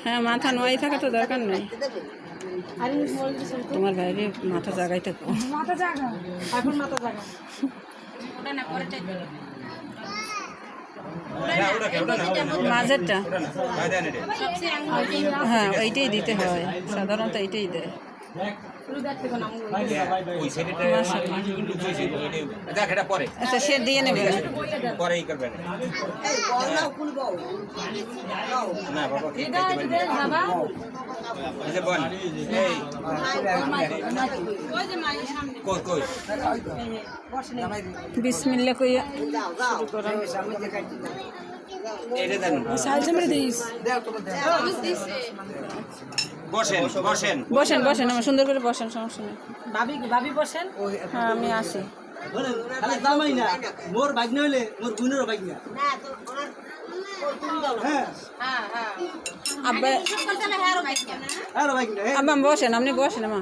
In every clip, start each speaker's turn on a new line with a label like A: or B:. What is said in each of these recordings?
A: হ্যাঁ, মাথা নোয়াই থাকা তো দরকার নেই। তোমার বাইরে মাথা জাগাইতে
B: মাথা জাগা এখন মাথা জাগা
A: মাঝেরটা। হ্যাঁ, ওইটাই দিতে হয়, সাধারণত এইটাই দেয়। আচ্ছা, সে দিয়ে নেবে। বিসমিল্লাহ কইয়া
C: বসেন বসেন
A: বসেন বসেন, আমার সুন্দর করে বসেন, সমস্যা নেই।
B: ভাবি বসেন।
A: হ্যাঁ, আমি আসি।
D: মোর বাইক না হইলে মোর বোনেরও বাইক না।
A: আব্বা আব্বা বসেন, আপনি বসেন, আমা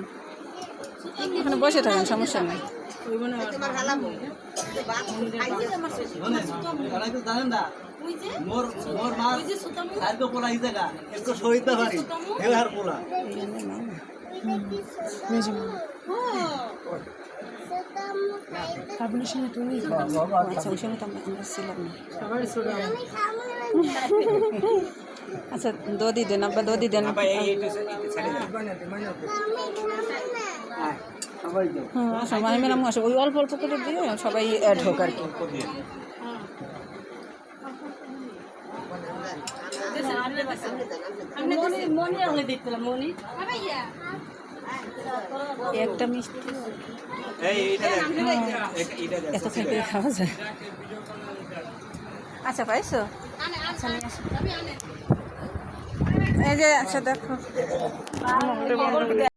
A: ওখানে বসে থাকেন, সমস্যা নেই।
D: জানেন না মোর মোর মা সাইড পোলা এই জায়গা একটু সহিতে পারি হেলার পোলা
B: আপনার সঙ্গে তুমি
A: আচ্ছা, ওই সময় তো আমরা ছিলাম না। আচ্ছা, দদি দেন আব্বা, দদি দেন। হ্যাঁ, আচ্ছা, মাহি ম্যাডাম আসে, ওই অল্প অল্প করে দিয়ে সবাই অ্যাড হোক আর কি। একটা মিষ্টি এত থেকে খাওয়া যায়। আচ্ছা, পাইছো? আচ্ছা, নিয়ে আসো। এই যে, আচ্ছা দেখো।